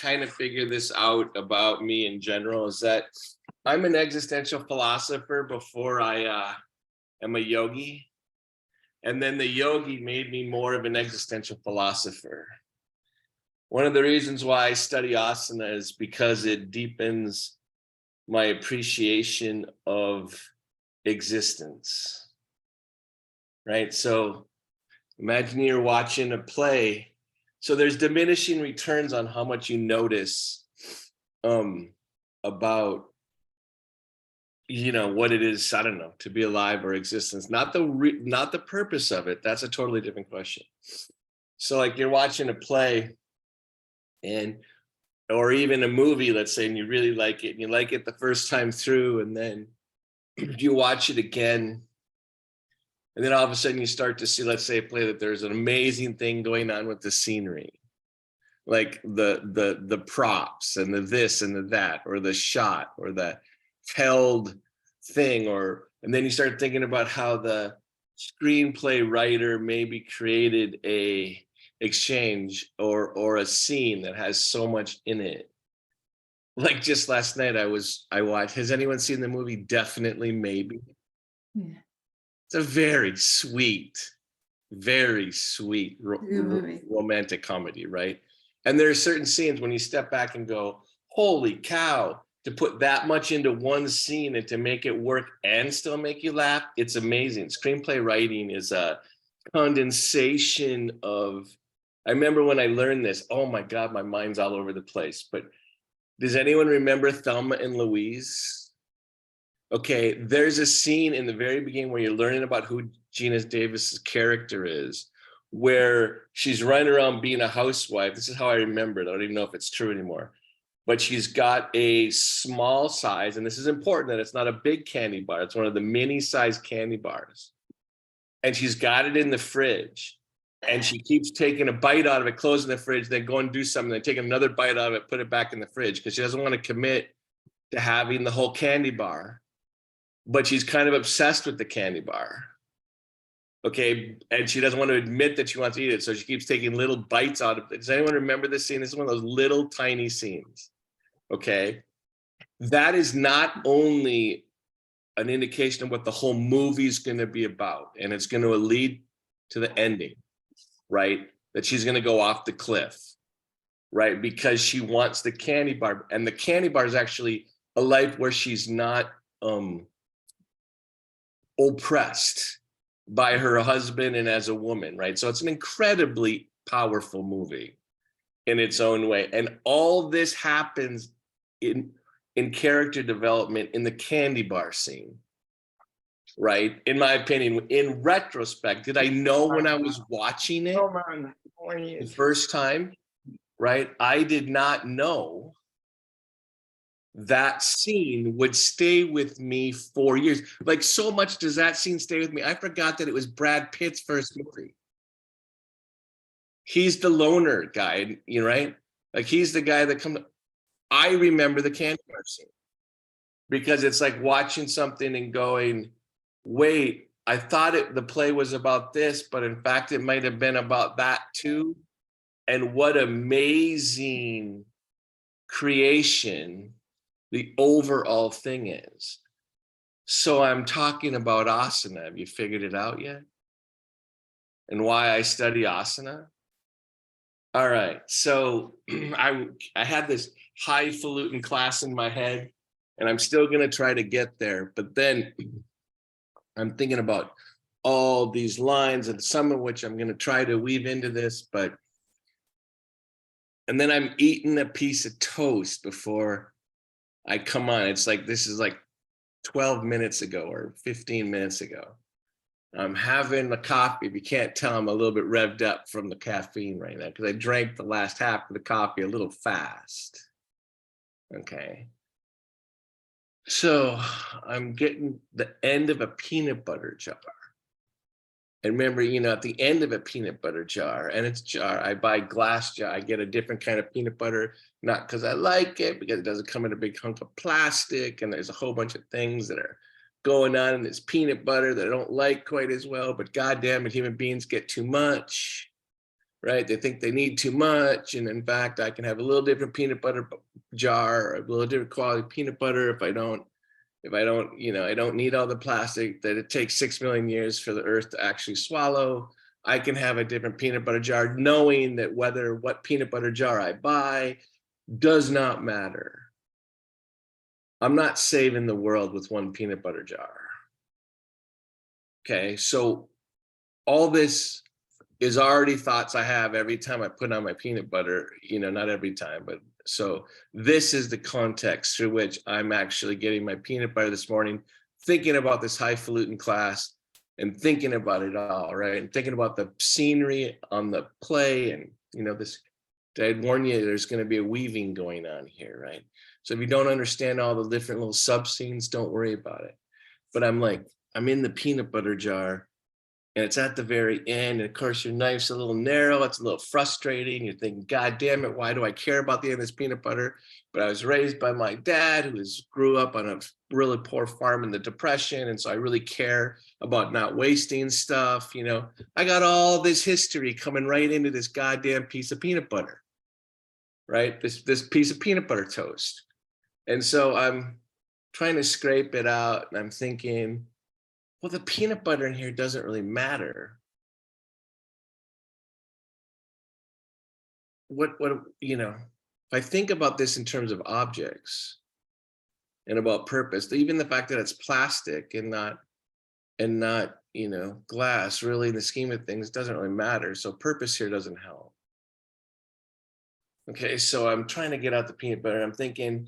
kind of figure this out about me in general is that I'm an existential philosopher before I am a yogi. And then the yogi made me more of an existential philosopher. One of the reasons why I study asana is because it deepens my appreciation of existence, right? So imagine you're watching a play. So there's diminishing returns on how much you notice about, what it is, I don't know, to be alive or existence, not the purpose of it. That's a totally different question. So like you're watching a play or even a movie, let's say, and you really like it, and you like it the first time through, and then you watch it again, and then all of a sudden you start to see, let's say, a play that there's an amazing thing going on with the scenery, like the props and the this and the that, or the shot, or the held thing, and then you start thinking about how the screenplay writer maybe created a exchange or a scene that has so much in it. Like just last night I watched, has anyone seen the movie Definitely Maybe? Yeah. It's a very sweet romantic comedy, right? And there are certain scenes when you step back and go, holy cow, to put that much into one scene and to make it work and still make you laugh, it's amazing. Screenplay writing is a condensation of, I remember when I learned this, oh my God, my mind's all over the place. But does anyone remember Thelma and Louise? Okay, there's a scene in the very beginning where you're learning about who Gina Davis's character is, where she's running around being a housewife. This is how I remember it. I don't even know if it's true anymore. But she's got a small size, and this is important that it's not a big candy bar. It's one of the mini size candy bars. And she's got it in the fridge. And she keeps taking a bite out of it, closing the fridge, then go and do something, then take another bite out of it, put it back in the fridge, because she doesn't want to commit to having the whole candy bar. But she's kind of obsessed with the candy bar. Okay, and she doesn't want to admit that she wants to eat it, so she keeps taking little bites out of it. Does anyone remember this scene? This is one of those little tiny scenes. Okay, that is not only an indication of what the whole movie is going to be about, and it's going to lead to the ending, right? That she's going to go off the cliff, right? Because she wants the candy bar, and the candy bar is actually a life where she's not oppressed by her husband and as a woman, right? So it's an incredibly powerful movie in its own way. And all this happens in character development in the candy bar scene, right? In my opinion, in retrospect, did I know when I was watching it the first time, right? I did not know that scene would stay with me for years. Like, so much does that scene stay with me. I forgot that it was Brad Pitt's first movie. He's the loner guy, right? Like, he's the guy that comes. I remember the candy bar scene because it's like watching something and going, wait, I thought the play was about this, but in fact, it might have been about that too. And what amazing creation the overall thing is. So I'm talking about asana. Have you figured it out yet? And why I study asana? All right. So I had this highfalutin class in my head, and I'm still going to try to get there. But then I'm thinking about all these lines, and some of which I'm going to try to weave into this. And then I'm eating a piece of toast before I come on. It's like, this is like 12 minutes ago or 15 minutes ago. I'm having a coffee. If you can't tell, I'm a little bit revved up from the caffeine right now because I drank the last half of the coffee a little fast. Okay. So I'm getting the end of a peanut butter jar. And remember, at the end of a peanut butter jar, and it's jar, I buy glass jar, I get a different kind of peanut butter, not because I like it, because it doesn't come in a big hunk of plastic, and there's a whole bunch of things that are going on in this peanut butter that I don't like quite as well, but goddamn it, human beings get too much. right? They think they need too much. And in fact, I can have a little different peanut butter jar, or a little different quality peanut butter if I don't, I don't need all the plastic that it takes 6 million years for the earth to actually swallow. I can have a different peanut butter jar, knowing that what peanut butter jar I buy does not matter. I'm not saving the world with one peanut butter jar. Okay, so all this is already thoughts I have every time I put on my peanut butter, not every time, but so this is the context through which I'm actually getting my peanut butter this morning, thinking about this highfalutin class and thinking about it all, right? And thinking about the scenery on the play. And, this, I'd warn you, there's going to be a weaving going on here, right? So if you don't understand all the different little sub scenes, don't worry about it. But I'm in the peanut butter jar, and it's at the very end. And of course, your knife's a little narrow. It's a little frustrating. You're thinking, God damn it, why do I care about the end of this peanut butter? But I was raised by my dad, who grew up on a really poor farm in the Depression. And so I really care about not wasting stuff. I got all this history coming right into this goddamn piece of peanut butter, right? This piece of peanut butter toast. And so I'm trying to scrape it out, and I'm thinking, well, the peanut butter in here doesn't really matter. If I think about this in terms of objects and about purpose, even the fact that it's plastic and not glass, really in the scheme of things doesn't really matter. So purpose here doesn't help. Okay, so I'm trying to get out the peanut butter. I'm thinking,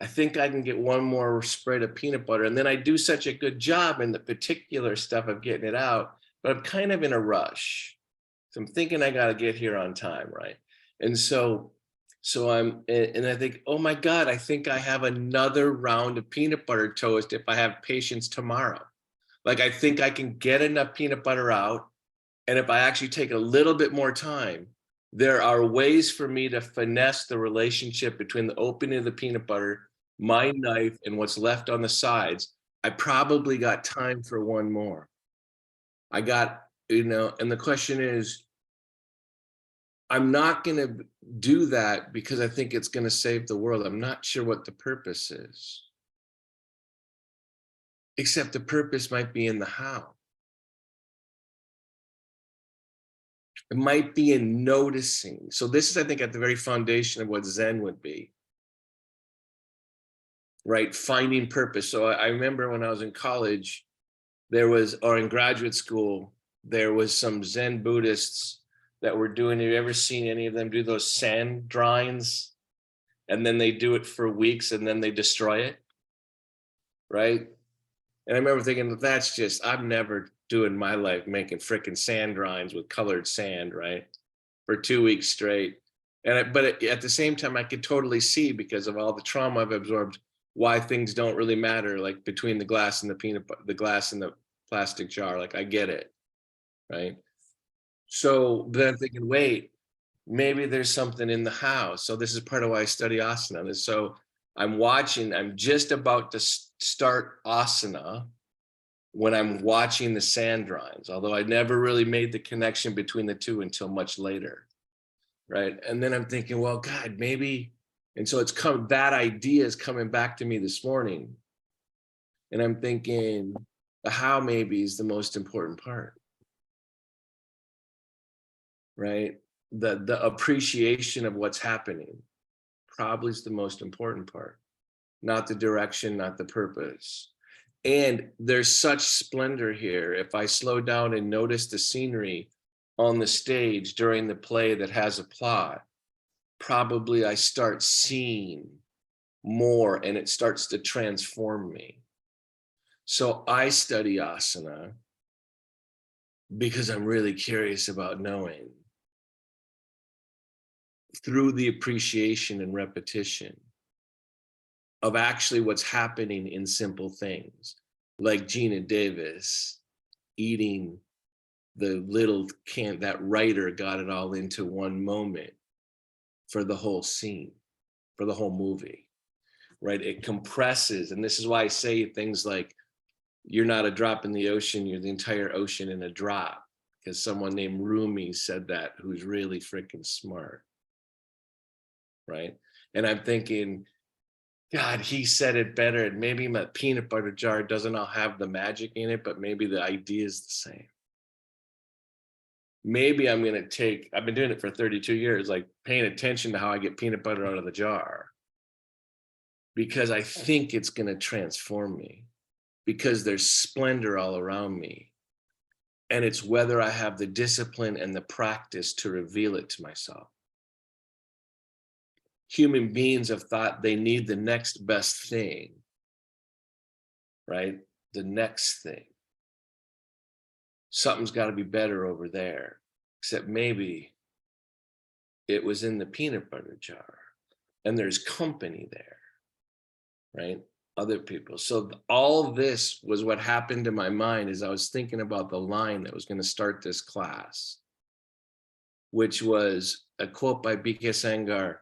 I think I can get one more spread of peanut butter. And then I do such a good job in the particular stuff of getting it out, but I'm kind of in a rush. So I'm thinking I got to get here on time, right? And so I think, oh my God, I think I have another round of peanut butter toast if I have patience tomorrow. Like, I think I can get enough peanut butter out. And if I actually take a little bit more time, there are ways for me to finesse the relationship between the opening of the peanut butter, my knife, and what's left on the sides. I probably got time for one more. And the question is, I'm not going to do that because I think it's going to save the world. I'm not sure what the purpose is. Except the purpose might be in the how. It might be in noticing. So this is, I think, at the very foundation of what Zen would be, right? Finding purpose. So I remember when I was in college, or in graduate school, there was some Zen Buddhists that were doing, have you ever seen any of them do those sand drawings? And then they do it for weeks and then they destroy it, right? And I remember thinking, I'm never doing my life making frickin' sand drawings with colored sand, right? For 2 weeks straight. But at the same time, I could totally see, because of all the trauma I've absorbed, why things don't really matter, like between the glass and the glass and the plastic jar. Like, I get it, right? So then I'm thinking, wait, maybe there's something in the how. So this is part of why I study asana. And so I'm just about to start asana when I'm watching the sand drawings, although I never really made the connection between the two until much later, right? And then I'm thinking, well, God, maybe, and so that idea is coming back to me this morning. And I'm thinking, the how maybe is the most important part, right? The appreciation of what's happening probably is the most important part, not the direction, not the purpose. And there's such splendor here. If I slow down and notice the scenery on the stage during the play that has a plot, probably I start seeing more and it starts to transform me. So I study asana because I'm really curious about knowing through the appreciation and repetition of actually what's happening in simple things, like Gina Davis eating the little can. That writer got it all into one moment for the whole scene, for the whole movie, right? It compresses. And this is why I say things like, you're not a drop in the ocean, you're the entire ocean in a drop. because someone named Rumi said that, who's really freaking smart, right? And I'm thinking, God, he said it better. And maybe my peanut butter jar doesn't all have the magic in it, but maybe the idea is the same. Maybe I'm going to take, I've been doing it for 32 years, like paying attention to how I get peanut butter out of the jar, because I think it's going to transform me, because there's splendor all around me. And it's whether I have the discipline and the practice to reveal it to myself. Human beings have thought they need the next best thing, right? The next thing. Something's got to be better over there, except maybe it was in the peanut butter jar and there's company there, right? Other people. So all this was what happened to my mind as I was thinking about the line that was going to start this class, which was a quote by B.K. Sangar: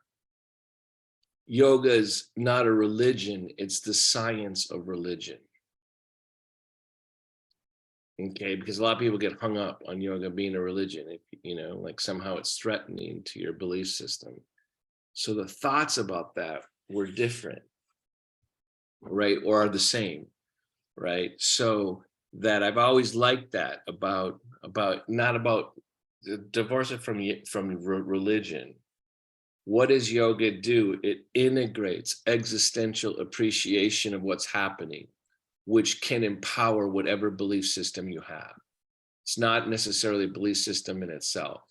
yoga is not a religion, it's the science of religion. Okay, because a lot of people get hung up on yoga being a religion, if, you know, like somehow it's threatening to your belief system. So the thoughts about that were different, right? Or are the same, right? So that I've always liked that about not about divorce it from religion. What does yoga do? It integrates existential appreciation of what's happening, which can empower whatever belief system you have. It's not necessarily a belief system in itself.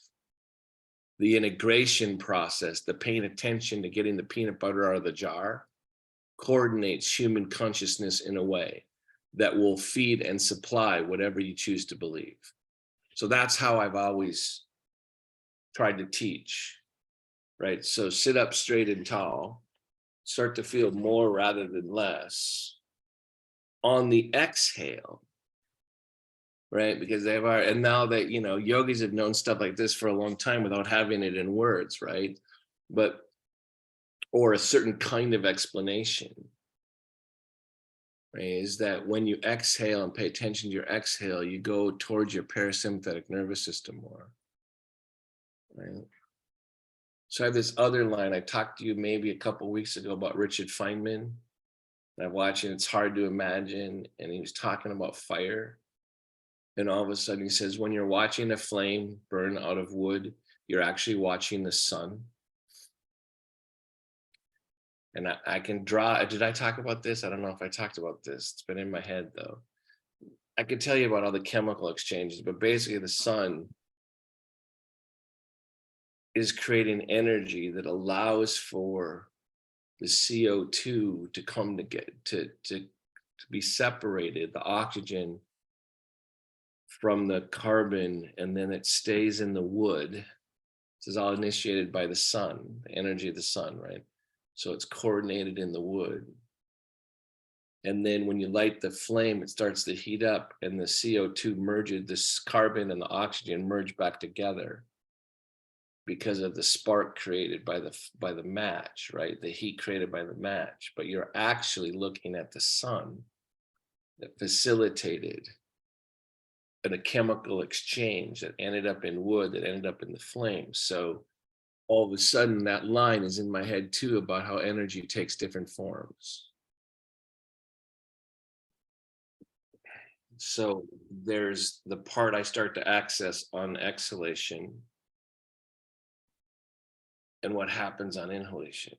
The integration process, the paying attention to getting the peanut butter out of the jar, coordinates human consciousness in a way that will feed and supply whatever you choose to believe. So that's how I've always tried to teach, right? So sit up straight and tall, start to feel more rather than less. On the exhale, right? Because they've already, and now that, you know, yogis have known stuff like this for a long time without having it in words, right? But, or a certain kind of explanation, right? Is that when you exhale and pay attention to your exhale, you go towards your parasympathetic nervous system more, right? So I have this other line. I talked to you maybe a couple of weeks ago about Richard Feynman. And I'm watching It's Hard to Imagine, and he was talking about fire. And all of a sudden he says, when you're watching a flame burn out of wood, you're actually watching the sun. And I can draw, did I talk about this? I don't know if I talked about this. It's been in my head though. I could tell you about all the chemical exchanges, but basically the sun is creating energy that allows for the CO2 to come to be separated, the oxygen from the carbon, and then it stays in the wood. This is all initiated by the sun, the energy of the sun, right? So it's coordinated in the wood. And then when you light the flame, it starts to heat up and the CO2 merges, this carbon and the oxygen merge back together because of the spark created by the match, right? The heat created by the match. But you're actually looking at the sun that facilitated a chemical exchange that ended up in wood, that ended up in the flame. So all of a sudden that line is in my head too about how energy takes different forms. So there's the part I start to access on exhalation and what happens on inhalation.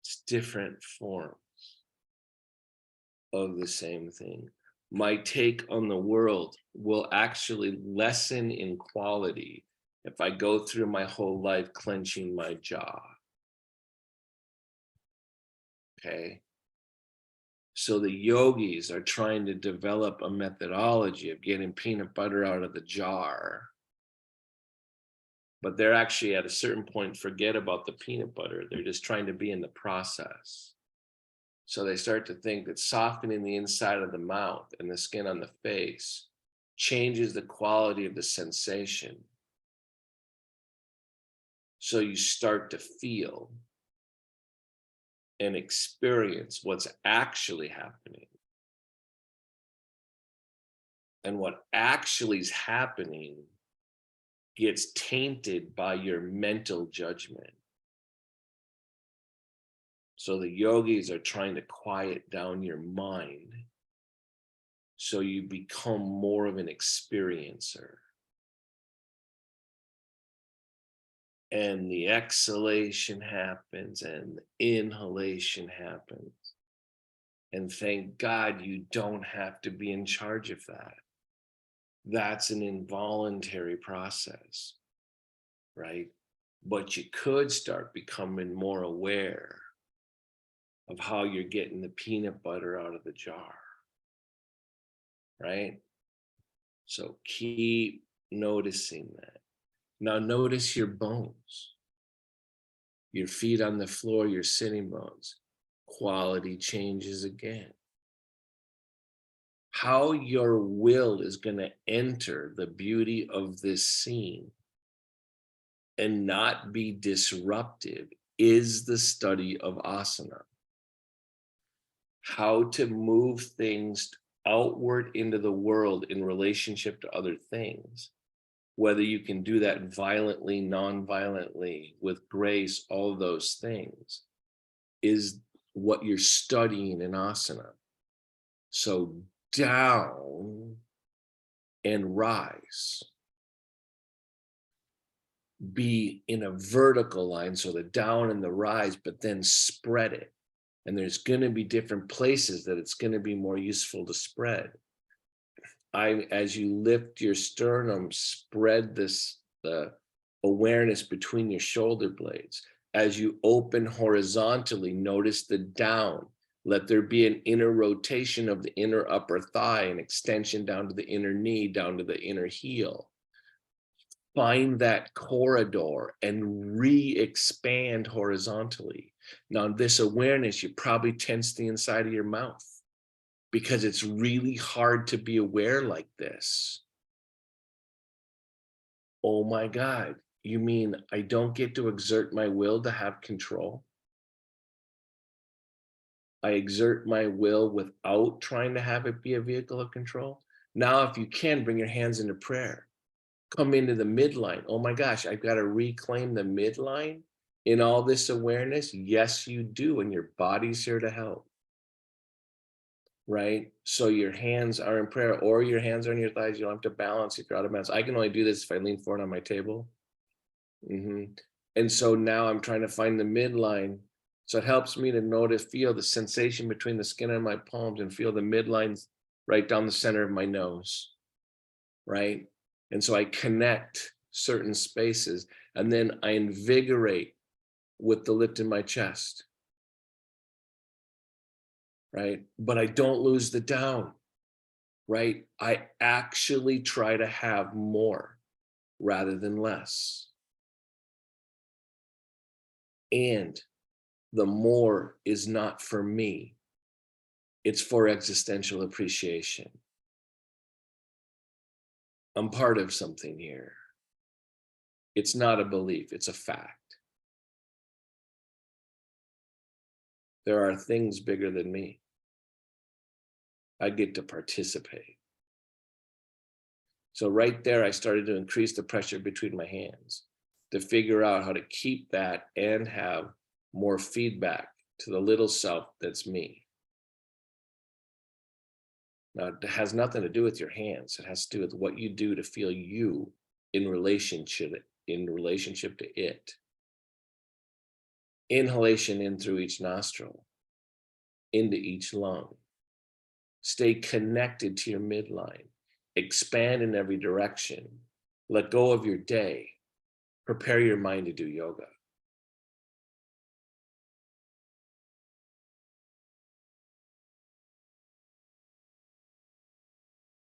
It's different forms of the same thing. My take on the world will actually lessen in quality if I go through my whole life clenching my jaw. Okay. So the yogis are trying to develop a methodology of getting peanut butter out of the jar. But they're actually at a certain point forget about the peanut butter. They're just trying to be in the process. So they start to think that softening the inside of the mouth and the skin on the face changes the quality of the sensation. So you start to feel and experience what's actually happening. And what actually is happening gets tainted by your mental judgment. So the yogis are trying to quiet down your mind so you become more of an experiencer. And the exhalation happens and the inhalation happens. And thank God you don't have to be in charge of that. That's an involuntary process, right? But you could start becoming more aware of how you're getting the peanut butter out of the jar, right? So keep noticing that. Now notice your bones, your feet on the floor, your sitting bones. Quality changes again. How your will is going to enter the beauty of this scene and not be disruptive is the study of asana. How to move things outward into the world in relationship to other things. Whether you can do that violently, non-violently, with grace, all those things is what you're studying in asana. So down and rise. Be in a vertical line, so the down and the rise, but then spread it. And there's going to be different places that it's going to be more useful to spread. As you lift your sternum, spread the awareness between your shoulder blades. As you open horizontally, notice the down. Let there be an inner rotation of the inner upper thigh, an extension down to the inner knee, down to the inner heel. Find that corridor and re-expand horizontally. Now, this awareness, you probably tense the inside of your mouth because it's really hard to be aware like this. Oh my God, you mean I don't get to exert my will to have control? I exert my will without trying to have it be a vehicle of control? Now, if you can, bring your hands into prayer. Come into the midline. Oh my gosh, I've got to reclaim the midline in all this awareness. Yes, you do. And your body's here to help. Right? So your hands are in prayer, or your hands are on your thighs. You don't have to balance if you're out of balance. I can only do this if I lean forward on my table. And so now I'm trying to find the midline. So it helps me to notice, feel the sensation between the skin on my palms and feel the midlines right down the center of my nose. Right? And so I connect certain spaces, and then I invigorate with the lift in my chest. Right? But I don't lose the down. Right? I actually try to have more rather than less. And the more is not for me. It's for existential appreciation. I'm part of something here. It's not a belief, it's a fact. There are things bigger than me. I get to participate. So right there, I started to increase the pressure between my hands to figure out how to keep that and have more feedback to the little self that's me. Now, it has nothing to do with your hands. It has to do with what you do to feel you in relationship to it. Inhalation in through each nostril, into each lung. Stay connected to your midline. Expand in every direction. Let go of your day. Prepare your mind to do yoga.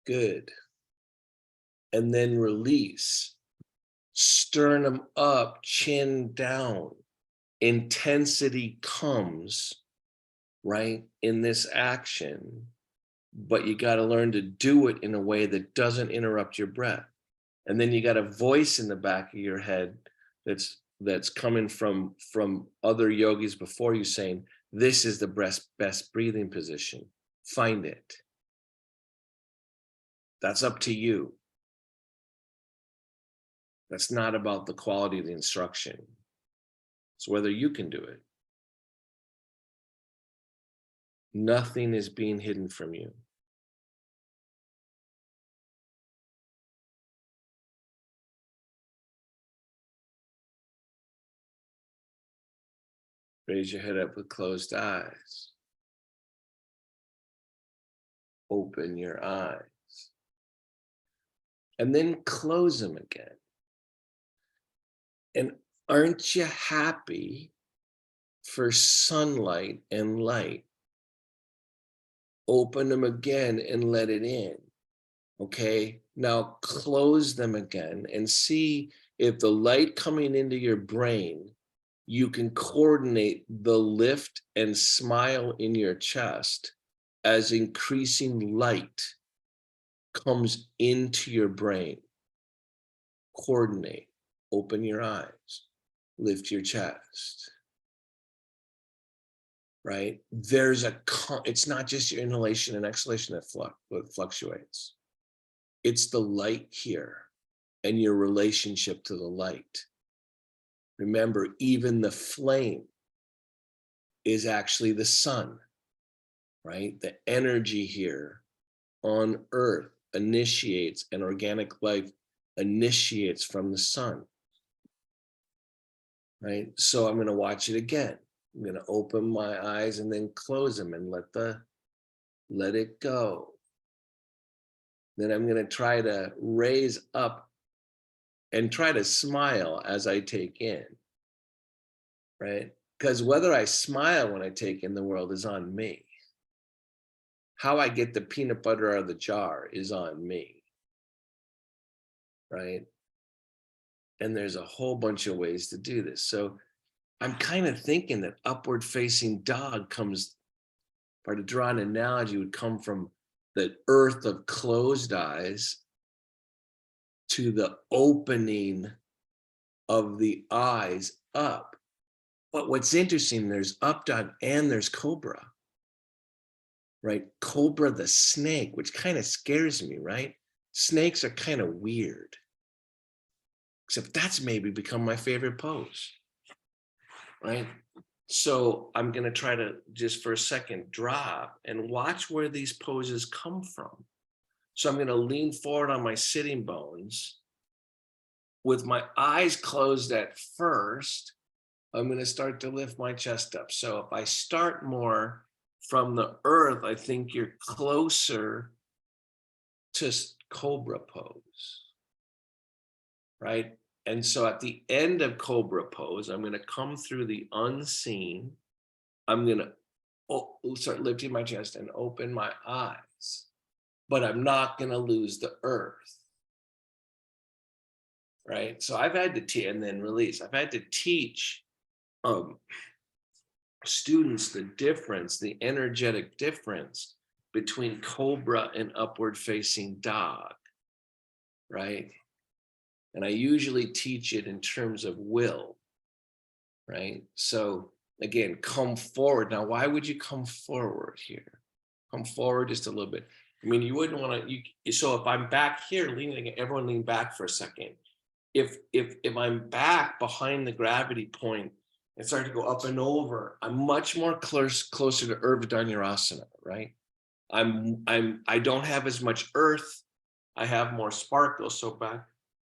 Good. And then release. Sternum up, chin down. Intensity comes, right, in this action, but you got to learn to do it in a way that doesn't interrupt your breath. And then you got a voice in the back of your head that's coming from other yogis before you saying, this is the best breathing position. Find it. That's up to you. That's not about the quality of the instruction. It's whether you can do it. Nothing is being hidden from you. Raise your head up with closed eyes. Open your eyes. And then close them again. And aren't you happy for sunlight and light? Open them again and let it in. Okay, now close them again and see if the light coming into your brain, you can coordinate the lift and smile in your chest as increasing light comes into your brain. Coordinate, open your eyes, lift your chest. Right? There's it's not just your inhalation and exhalation that fluctuates. It's the light here and your relationship to the light. Remember, even the flame is actually the sun, right? The energy here on Earth initiates, and organic life initiates from the sun, right? So I'm going to watch it again. I'm going to open my eyes and then close them and let it go. Then I'm going to try to raise up and try to smile as I take in, right? Because whether I smile when I take in the world is on me. How I get the peanut butter out of the jar is on me, right? And there's a whole bunch of ways to do this. So I'm kind of thinking that upward facing dog comes, or to draw an analogy, would come from the earth of closed eyes to the opening of the eyes up. But what's interesting, there's up dog and there's cobra, right? Cobra the snake, which kind of scares me, right? Snakes are kind of weird. Except that's maybe become my favorite pose, right? So I'm going to try to just for a second drop and watch where these poses come from. So I'm going to lean forward on my sitting bones with my eyes closed at first. I'm going to start to lift my chest up. So if I start more from the earth, I think you're closer to cobra pose, right? And so at the end of cobra pose, I'm going to come through the unseen. I'm going to start lifting my chest and open my eyes, but I'm not going to lose the earth, right? So I've had to and then release. I've had to teach students the difference, the energetic difference between cobra and upward facing dog, right? And I usually teach it in terms of will, right? So again, come forward. Now, why would you come forward here? Come forward just a little bit. I mean, you wouldn't want to, so if I'm back here leaning, everyone lean back for a second. If I'm back behind the gravity point and start to go up and over, I'm much more closer to Urdhva right? I don't have as much earth. I have more sparkle. So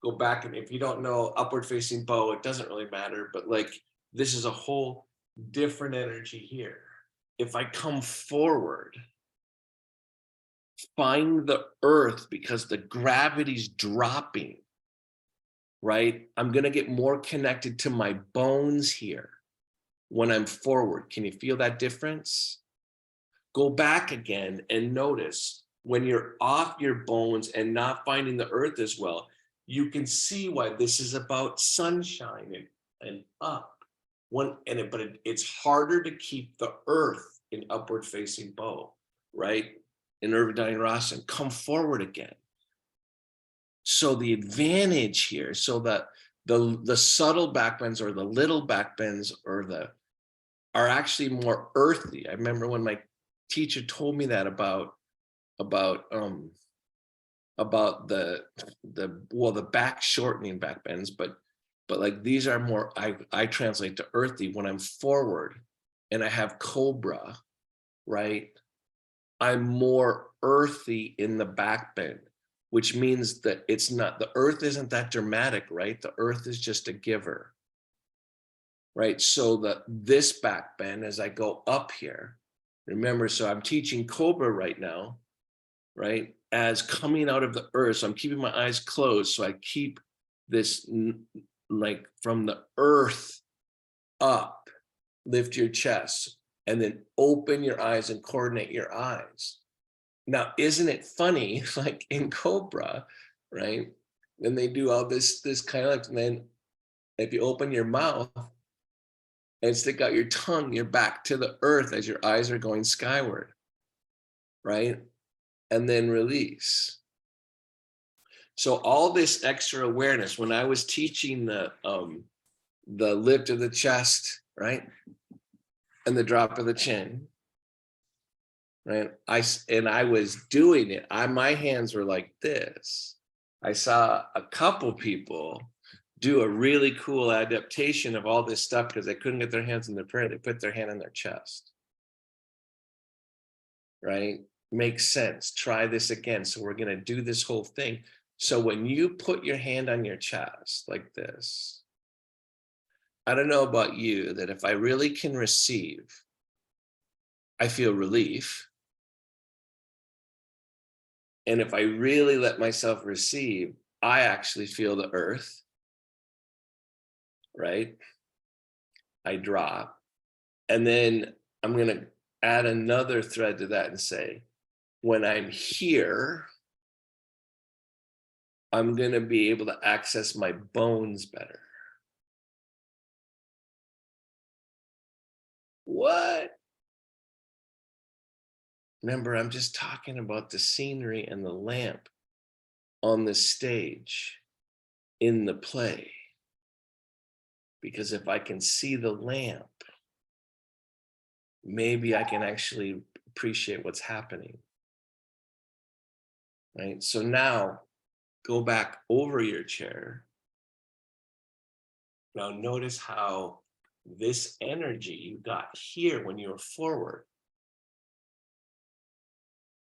go back, and if you don't know upward facing bow, it doesn't really matter, but like this is a whole different energy here. If I come forward, find the earth because the gravity's dropping, right? I'm going to get more connected to my bones here when I'm forward. Can you feel that difference? Go back again and notice when you're off your bones and not finding the earth as well, you can see why this is about sunshine and up. But it's harder to keep the earth in upward facing bow, right? In Urdhva come forward again. So the advantage here, so that the subtle backbends or the little backbends are actually more earthy. I remember when my teacher told me that about about the back shortening back bends, but like these are more, I translate to earthy when I'm forward and I have cobra, right? I'm more earthy in the back bend, which means that it's not, the earth isn't that dramatic, right? The earth is just a giver, right? So that this back bend, as I go up here, remember, so I'm teaching cobra right now, right? As coming out of the earth. So I'm keeping my eyes closed. So I keep this like from the earth up, lift your chest, and then open your eyes and coordinate your eyes. Now, isn't it funny, like in Cobra, right? And they do all this kind of like, and then if you open your mouth and stick out your tongue, you're back to the earth as your eyes are going skyward, right? And then release. So all this extra awareness, when I was teaching the lift of the chest, right? And the drop of the chin, right? I was doing it. My hands were like this. I saw a couple people do a really cool adaptation of all this stuff because they couldn't get their hands in their prayer. They put their hand in their chest, right? Makes sense. Try this again. So we're going to do this whole thing. So when you put your hand on your chest like this, I don't know about you, that if I really can receive, I feel relief. And if I really let myself receive, I actually feel the earth, right? I drop. And then I'm going to add another thread to that and say, when I'm here, I'm going to be able to access my bones better. What? Remember, I'm just talking about the scenery and the lamp on the stage in the play. Because if I can see the lamp, maybe I can actually appreciate what's happening. Right? So now go back over your chair. Now notice how this energy you got here when you were forward,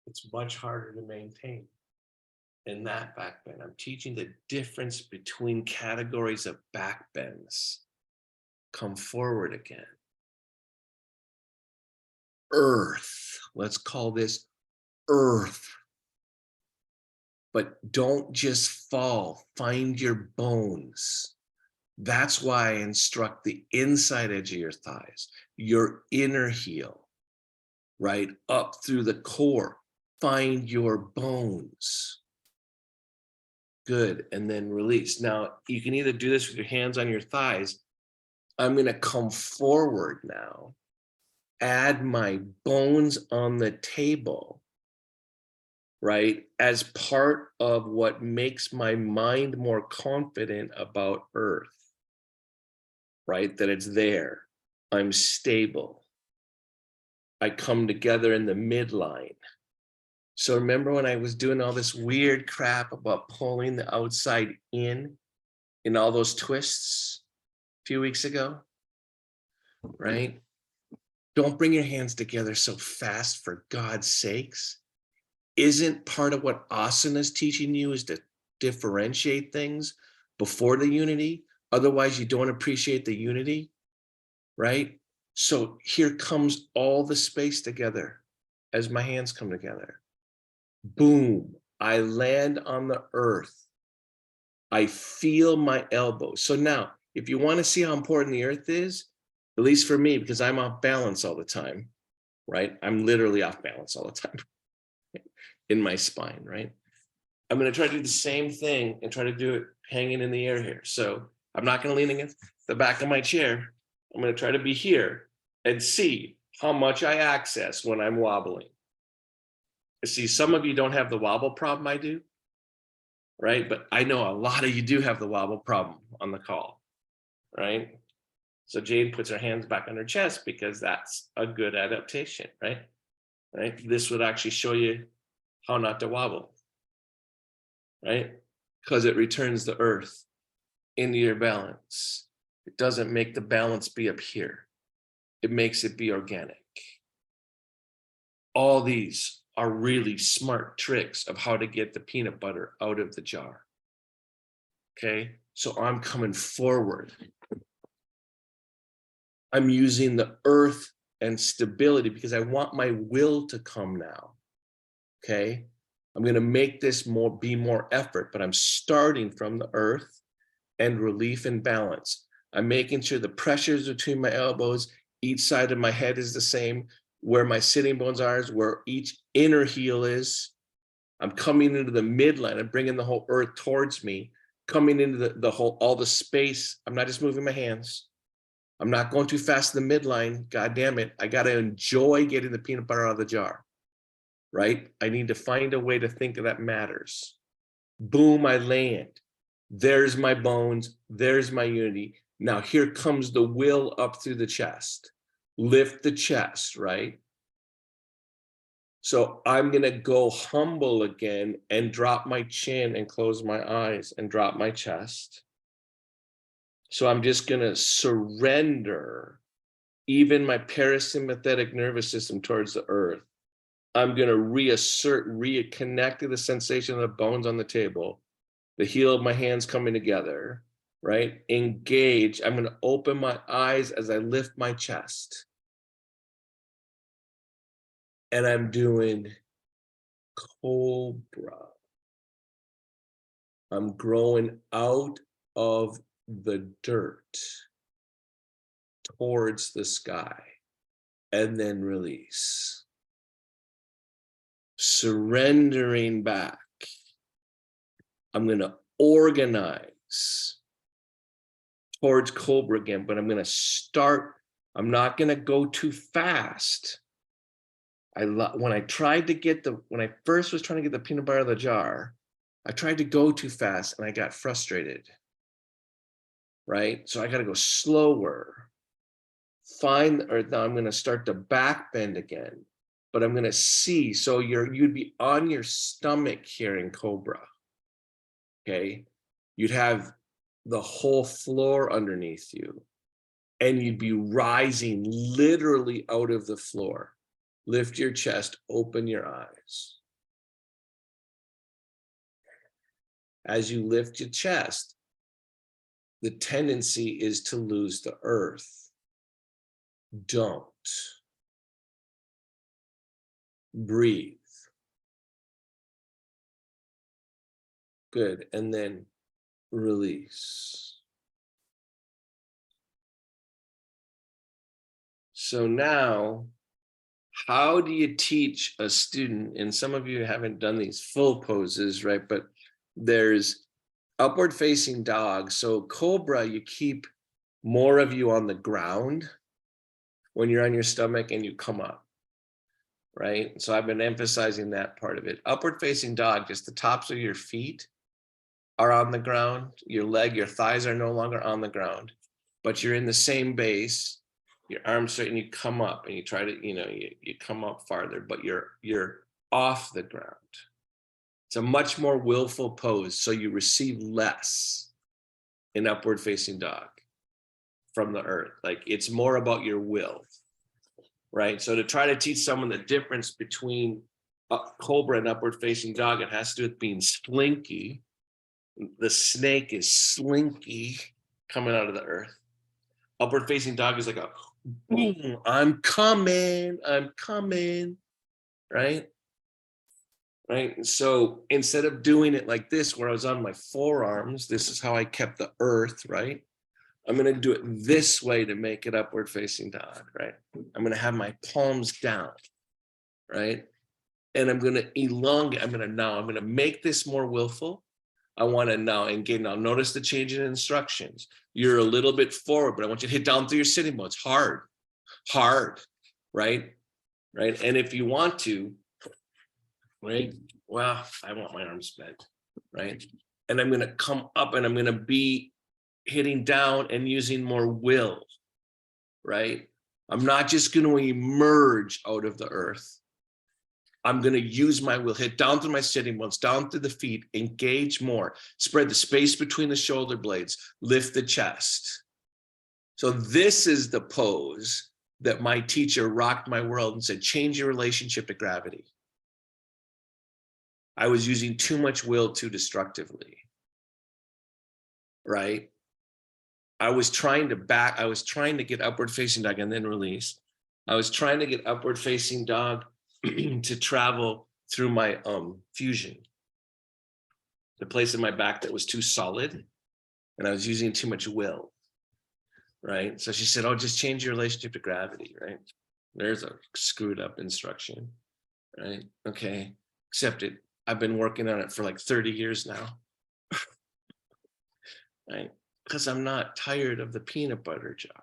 it's much harder to maintain in that back bend. I'm teaching the difference between categories of back bends. Come forward again. Earth. Let's call this earth. But don't just fall. Find your bones. That's why I instruct the inside edge of your thighs, your inner heel, right? Up through the core. Find your bones. Good. And then release. Now, you can either do this with your hands on your thighs. I'm going to come forward now. Add my bones on the table, right? As part of what makes my mind more confident about earth, right? That it's there. I'm stable. I come together in the midline. So remember when I was doing all this weird crap about pulling the outside in all those twists a few weeks ago, right? Don't bring your hands together so fast, for God's sakes. Isn't part of what asana is teaching you is to differentiate things before the unity? Otherwise, you don't appreciate the unity, right? So here comes all the space together as my hands come together. Boom, I land on the earth. I feel my elbows. So now, if you want to see how important the earth is, at least for me, because I'm off balance all the time, right? I'm literally off balance all the time in my spine, right? I'm going to try to do the same thing and try to do it hanging in the air here. So I'm not going to lean against the back of my chair. I'm going to try to be here and see how much I access when I'm wobbling. See, some of you don't have the wobble problem I do, right? But I know a lot of you do have the wobble problem on the call, right? So Jane puts her hands back on her chest because that's a good adaptation, right? Right? This would actually show you how not to wobble. right? Because it returns the earth into your balance. It doesn't make the balance be up here. It makes it be organic. All these are really smart tricks of how to get the peanut butter out of the jar. Okay, so I'm coming forward. I'm using the earth and stability because I want my will to come now. Okay, I'm going to make this be more effort, but I'm starting from the earth and relief and balance. I'm making sure the pressures between my elbows, each side of my head is the same, where my sitting bones are, is where each inner heel is. I'm coming into the midline. I'm bringing the whole earth towards me, coming into the whole, all the space. I'm not just moving my hands. I'm not going too fast in the midline. God damn it. I got to enjoy getting the peanut butter out of the jar, right? I need to find a way to think that matters. Boom, I land. There's my bones. There's my unity. Now here comes the will up through the chest. Lift the chest, right? So I'm going to go humble again and drop my chin and close my eyes and drop my chest. So I'm just going to surrender even my parasympathetic nervous system towards the earth. I'm going to reconnect to the sensation of the bones on the table, the heel of my hands coming together, right? Engage. I'm going to open my eyes as I lift my chest. And I'm doing cobra. I'm growing out of the dirt towards the sky, and then release. Surrendering back. I'm going to organize towards cobra again, but I'm going to start. I'm not going to go too fast. When I first was trying to get the peanut butter out of the jar, I tried to go too fast and I got frustrated, right? So I got to go slower. Now I'm going to start to back bend again, but I'm going to see. So you'd be on your stomach here in cobra. Okay. You'd have the whole floor underneath you and you'd be rising literally out of the floor. Lift your chest, open your eyes. As you lift your chest, the tendency is to lose the earth. Don't. Breathe. Good. And then release. So now, how do you teach a student? And some of you haven't done these full poses, right? But there's upward facing dog. So cobra, you keep more of you on the ground when you're on your stomach and you come up, right? So I've been emphasizing that part of it. Upward facing dog, just the tops of your feet are on the ground. Your thighs are no longer on the ground, but you're in the same base. Your arms straight and you come up and you try to, you come up farther, but you're off the ground. It's a much more willful pose. So you receive less in upward facing dog from the earth. Like it's more about your will, right? So to try to teach someone the difference between cobra and upward facing dog, it has to do with being slinky. The snake is slinky coming out of the earth. Upward facing dog is like a boom, I'm coming, right? Right. So instead of doing it like this, where I was on my forearms, this is how I kept the earth, right? I'm going to do it this way to make it upward facing dog, right? I'm going to have my palms down, right? And I'm going to elongate. I'm going to make this more willful. I want to now engage. Now notice the change in instructions. You're a little bit forward, but I want you to hit down through your sitting bones hard, right? And if you want to, right? Well, I want my arms bent, right? And I'm going to come up and I'm going to be hitting down and using more will, right? I'm not just going to emerge out of the earth. I'm going to use my will, hit down through my sitting bones, down through the feet, engage more, spread the space between the shoulder blades, lift the chest. So this is the pose that my teacher rocked my world and said, change your relationship to gravity. I was using too much will too destructively, right? I was trying to get upward facing dog and then release. I was trying to get upward facing dog to travel through my fusion, the place in my back that was too solid, and I was using too much will, right? So she said, oh, just change your relationship to gravity, right? There's a screwed up instruction, right? Okay, accept it. I've been working on it for like 30 years now, right? Because I'm not tired of the peanut butter jar,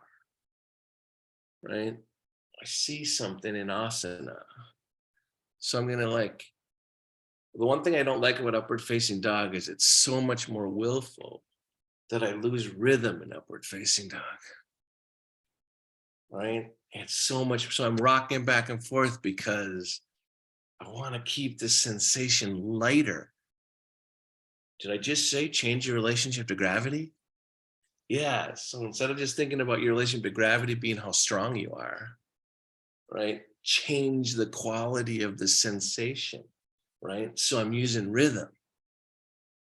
right? I see something in asana. So I'm gonna the one thing I don't like about upward facing dog is it's so much more willful that I lose rhythm in upward facing dog, right? It's so much, so I'm rocking back and forth because I want to keep this sensation lighter. Did I just say change your relationship to gravity? Yeah, so instead of just thinking about your relationship to gravity being how strong you are, right? Change the quality of the sensation, right? So I'm using rhythm,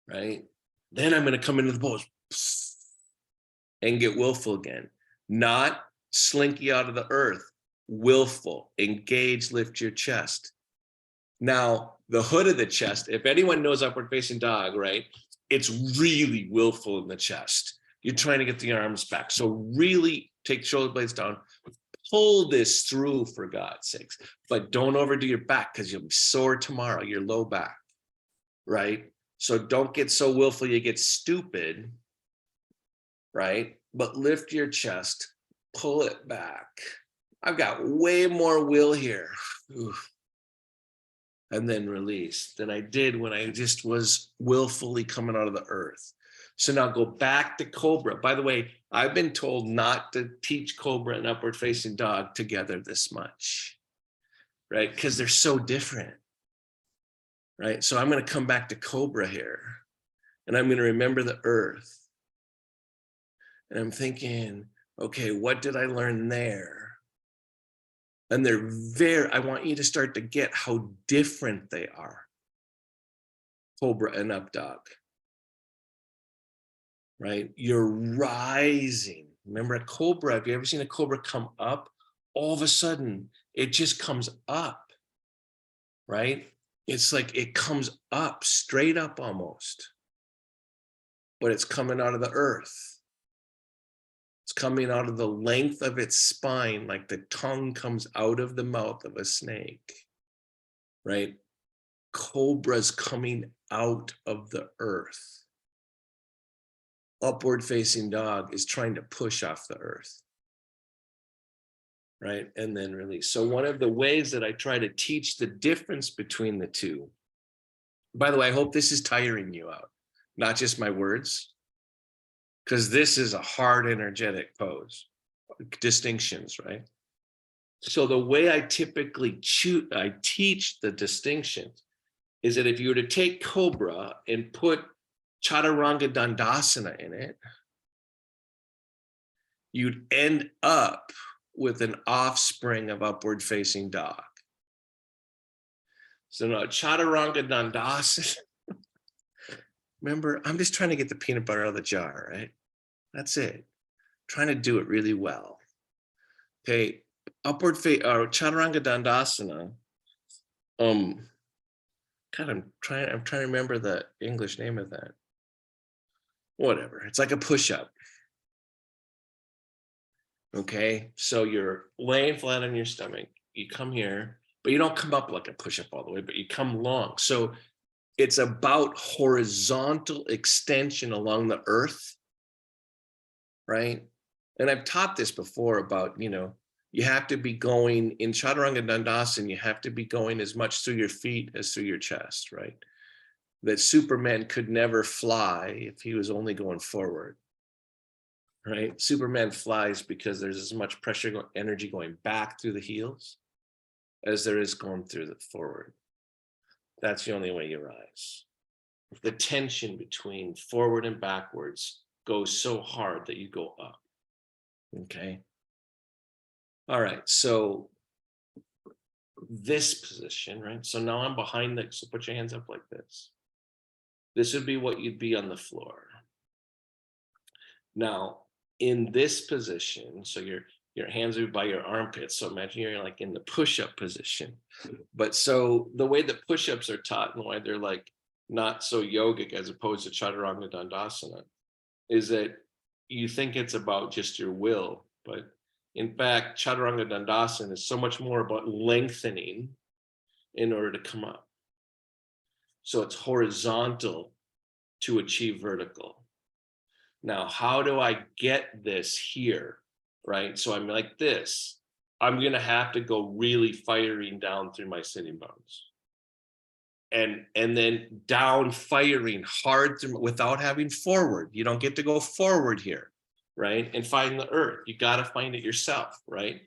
right? Then I'm going to come into the pose and get willful again, not slinky out of the earth, willful, engage, lift your chest. Now, the hood of the chest, if anyone knows upward facing dog, right? It's really willful in the chest. You're trying to get the arms back. So really take shoulder blades down, pull this through for God's sakes, but don't overdo your back because you'll be sore tomorrow, your low back, right? So don't get so willful you get stupid, right? But lift your chest, pull it back. I've got way more will here. Oof. And then release than I did when I just was willfully coming out of the earth. So now go back to Cobra. By the way, I've been told not to teach Cobra and upward facing dog together this much, right? Because they're so different, right? So I'm going to come back to Cobra here and I'm going to remember the earth. And I'm thinking, okay, what did I learn there? And I want you to start to get how different they are. Cobra and up dog, right? You're rising. Remember a cobra, have you ever seen a cobra come up? All of a sudden, it just comes up, right? It's like it comes up, straight up almost, but it's coming out of the earth. It's coming out of the length of its spine, like the tongue comes out of the mouth of a snake, right? Cobra's coming out of the earth. Upward facing dog is trying to push off the earth, right? And then release. So one of the ways that I try to teach the difference between the two, by the way, I hope this is tiring you out, not just my words, because this is a hard, energetic pose, distinctions, right? So the way I typically teach the distinctions is that if you were to take Cobra and put Chaturanga Dandasana in it, you'd end up with an offspring of upward facing dog. So now Chaturanga Dandasana, remember, I'm just trying to get the peanut butter out of the jar, right? That's it. Trying to do it really well. Okay, Chaturanga Dandasana. God, I'm trying to remember the English name of that. Whatever. It's like a push-up. Okay, so you're laying flat on your stomach. You come here, but you don't come up like a push-up all the way, but you come long. So it's about horizontal extension along the earth, right? And I've taught this before about, you have to be going in Chaturanga Dandasana, you have to be going as much through your feet as through your chest, right? That Superman could never fly if he was only going forward, right? Superman flies because there's as much pressure, energy going back through the heels, as there is going through the forward. That's the only way you rise. The tension between forward and backwards goes so hard that you go up. Okay. All right. So this position, right? So now I'm behind the, so put your hands up like this. This would be what you'd be on the floor. Now, in this position, so your hands are by your armpits. So imagine you're like in the push-up position. But so the way that push-ups are taught and why they're like not so yogic as opposed to chaturanga dandasana is that you think it's about just your will, but in fact, chaturanga dandasana is so much more about lengthening in order to come up. So it's horizontal to achieve vertical. Now, how do I get this here, right? So I'm like this. I'm going to have to go really firing down through my sitting bones. And then down firing hard through, without having forward. You don't get to go forward here, right? And find the earth. You got to find it yourself, right?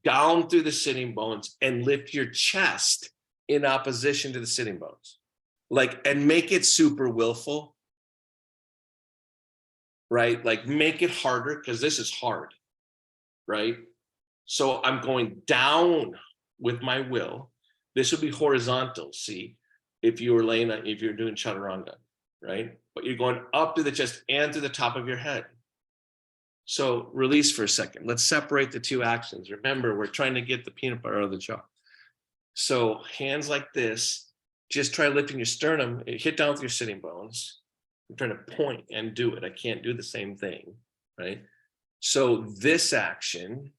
Down through the sitting bones and lift your chest in opposition to the sitting bones. Like, and make it super willful, right? Like make it harder because this is hard, right? So I'm going down with my will. This would be horizontal, see, if you were laying, if you're doing chaturanga, right? But you're going up to the chest and to the top of your head. So release for a second. Let's separate the two actions. Remember, we're trying to get the peanut butter out of the jar. So hands like this, just try lifting your sternum, hit down with your sitting bones. I'm trying to point and do it. I can't do the same thing, right? So this action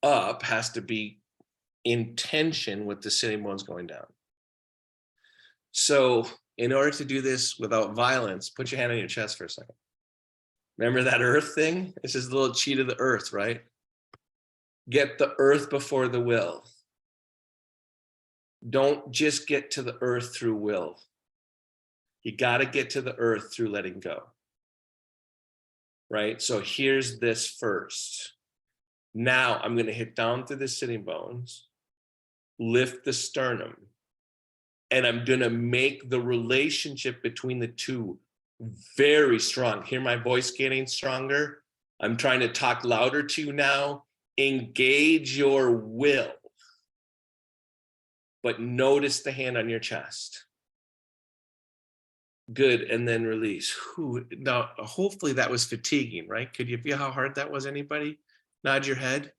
up has to be in tension with the sitting bones going down. So in order to do this without violence, put your hand on your chest for a second. Remember that earth thing? This is a little cheat of the earth, right? Get the earth before the will. Don't just get to the earth through will. You got to get to the earth through letting go. Right? So here's this first. Now I'm going to hit down through the sitting bones, lift the sternum, and I'm going to make the relationship between the two very strong. Hear my voice getting stronger? I'm trying to talk louder to you now. Engage your will. But notice the hand on your chest. Good, and then release. Now, hopefully that was fatiguing, right? Could you feel how hard that was, anybody? Nod your head.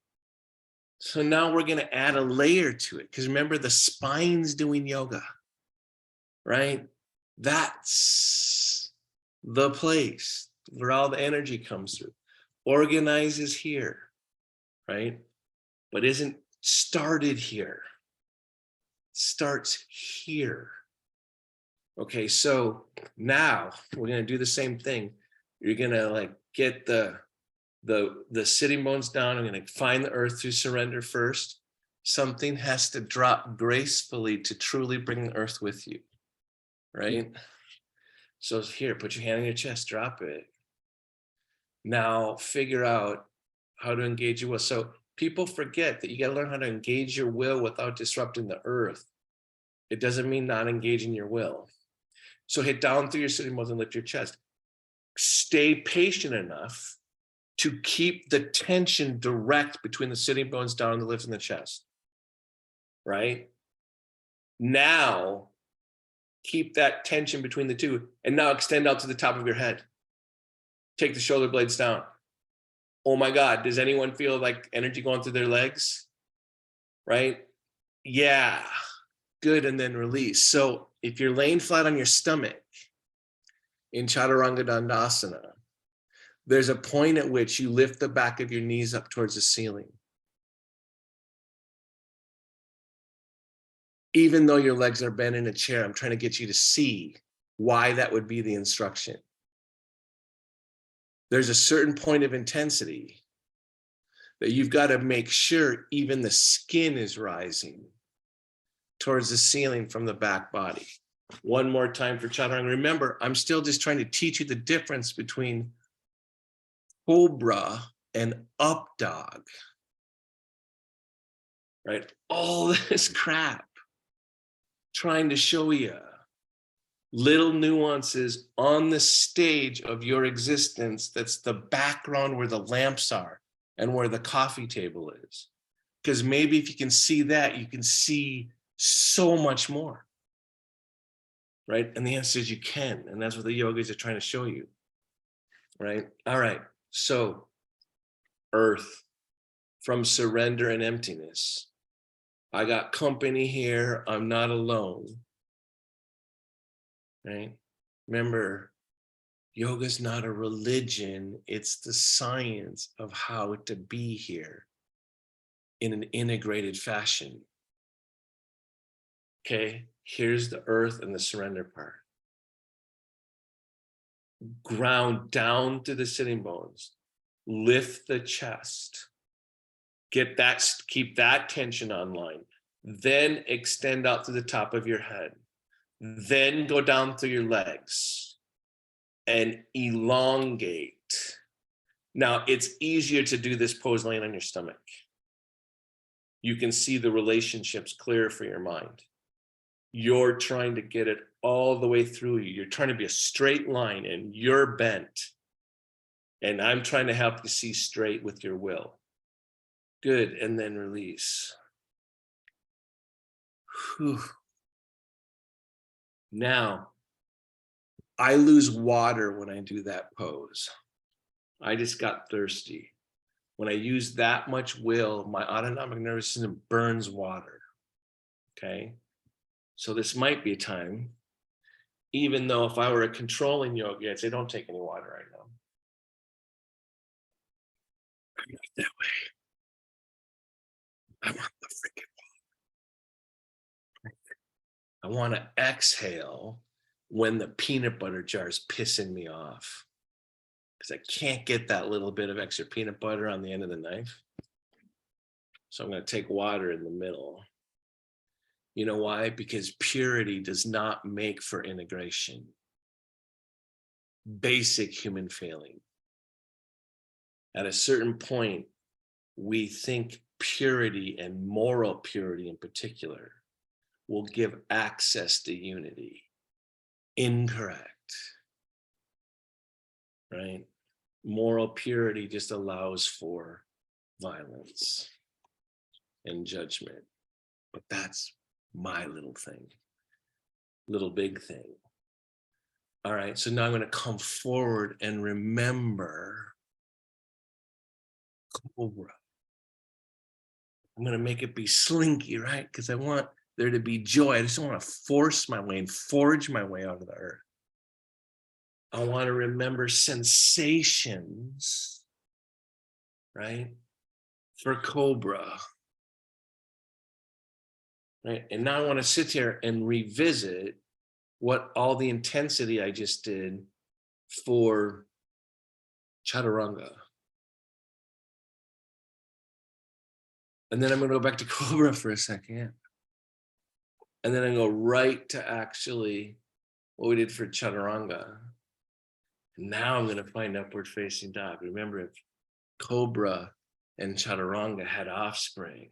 So now we're going to add a layer to it, because remember, the spine's doing yoga, right? That's the place where all the energy comes through. Organizes here, right? But isn't started here. Starts here. Okay, so now we're going to do the same thing. You're going to like get the sitting bones down. I'm going to find the earth through surrender first. Something has to drop gracefully to truly bring the earth with you, right? So here, put your hand on your chest, drop it. Now figure out how to engage your will. So people forget that you got to learn how to engage your will without disrupting the earth. It doesn't mean not engaging your will. So hit down through your sitting bones and lift your chest. Stay patient enough to keep the tension direct between the sitting bones down and the lift in the chest, right? Now, keep that tension between the two, and now extend out to the top of your head. Take the shoulder blades down. Oh my God, does anyone feel like energy going through their legs? Right? Yeah, good, and then release. So if you're laying flat on your stomach in Chaturanga Dandasana, there's a point at which you lift the back of your knees up towards the ceiling. Even though your legs are bent in a chair, I'm trying to get you to see why that would be the instruction. There's a certain point of intensity that you've got to make sure even the skin is rising towards the ceiling from the back body. One more time for Chaturanga. Remember, I'm still just trying to teach you the difference between cobra and up dog. right? All this crap trying to show you little nuances on the stage of your existence that's the background where the lamps are and where the coffee table is. Because maybe if you can see that, you can see so much more, right? And the answer is you can, and that's what the yogis are trying to show you, right? All right, so earth, from surrender and emptiness. I got company here, I'm not alone, right? Remember, yoga's not a religion, it's the science of how to be here in an integrated fashion. Okay, here's the earth and the surrender part. Ground down to the sitting bones, lift the chest, get that, keep that tension online, then extend out to the top of your head, then go down through your legs and elongate. Now, it's easier to do this pose laying on your stomach. You can see the relationships clear for your mind. You're trying to get it all the way through you. You're trying to be a straight line and you're bent. And I'm trying to help you see straight with your will. Good, and then release. Whew. Now, I lose water when I do that pose. I just got thirsty. When I use that much will, my autonomic nervous system burns water, okay? So this might be a time, even though if I were a controlling yogi, I'd say, don't take any water right now. I'm not that way. I want the freaking water. I want to exhale when the peanut butter jar is pissing me off, because I can't get that little bit of extra peanut butter on the end of the knife. So I'm going to take water in the middle. You know why? Because purity does not make for integration. Basic human failing. At a certain point, we think purity and moral purity in particular will give access to unity. Incorrect. Right? Moral purity just allows for violence and judgment. But that's my little thing, little big thing. All right, so now I'm going to come forward and remember Cobra. I'm going to make it be slinky, right? Because I want there to be joy. I just don't want to force my way and forge my way out of the earth. I want to remember sensations, right? For Cobra. Right? And now I want to sit here and revisit what all the intensity I just did for Chaturanga. And then I'm going to go back to Cobra for a second. And then I go right to actually what we did for Chaturanga. And now I'm going to find upward facing dog. Remember, if Cobra and Chaturanga had offspring,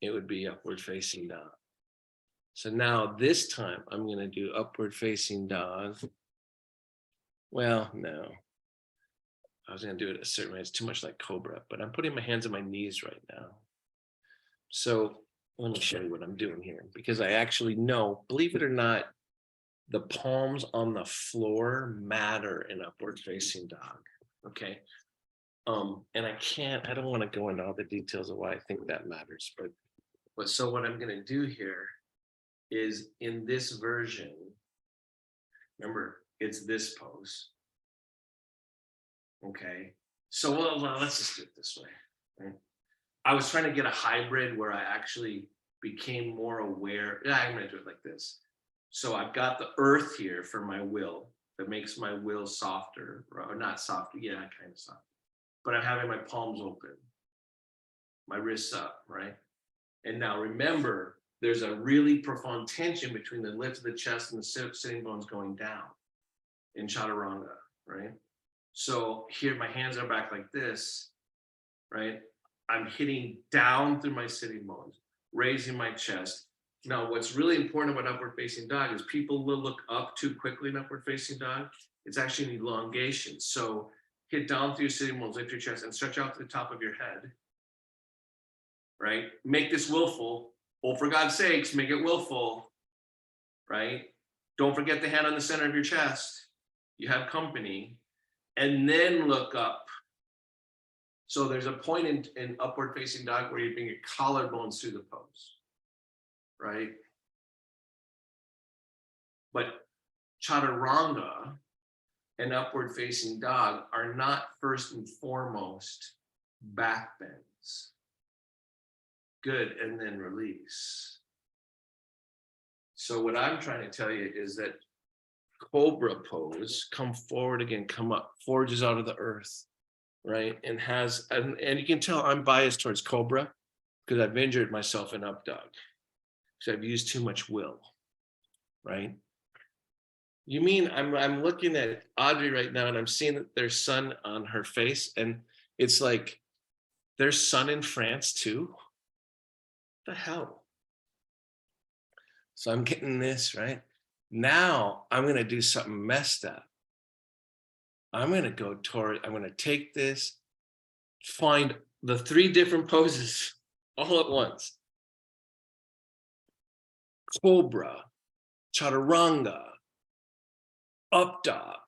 it would be upward facing dog. So now this time I'm going to do upward facing dog. Well, no. I was going to do it a certain way. It's too much like Cobra, but I'm putting my hands on my knees right now. So let me show you what I'm doing here, because I actually know, believe it or not, the palms on the floor matter in upward facing dog. Okay. And I don't want to go into all the details of why I think that matters, but so what I'm going to do here is in this version, remember, it's this pose. Okay. So let's just do it this way. Right? I was trying to get a hybrid where I actually became more aware. Yeah, I'm going to do it like this. So I've got the earth here for my will that makes my will softer, or not softer, yeah, kind of soft. But I'm having my palms open, my wrists up, right? And now remember, there's a really profound tension between the lift of the chest and the sitting bones going down in Chaturanga, right? So here, my hands are back like this, right? I'm hitting down through my sitting bones, raising my chest. Now, what's really important about upward facing dog is people will look up too quickly in upward facing dog. It's actually an elongation. So hit down through your sitting bones, lift your chest, and stretch out to the top of your head. Right? Make this willful. Oh, for God's sakes, make it willful. Right? Don't forget the hand on the center of your chest. You have company. And then look up. So there's a point in upward facing dog where you bring your collarbones through the pose. Right? But chaturanga and upward facing dog are not first and foremost back bends. Good, and then release. So what I'm trying to tell you is that cobra pose, come forward again, come up, forges out of the earth, right? And you can tell I'm biased towards cobra because I've injured myself in up dog. So I've used too much will, right? You mean I'm looking at Audrey right now and I'm seeing that there's sun on her face and it's like there's sun in France too? What the hell? So I'm getting this, right? Now I'm gonna do something messed up. I'm gonna take this, find the 3 different poses all at once. Cobra, chaturanga, up dog,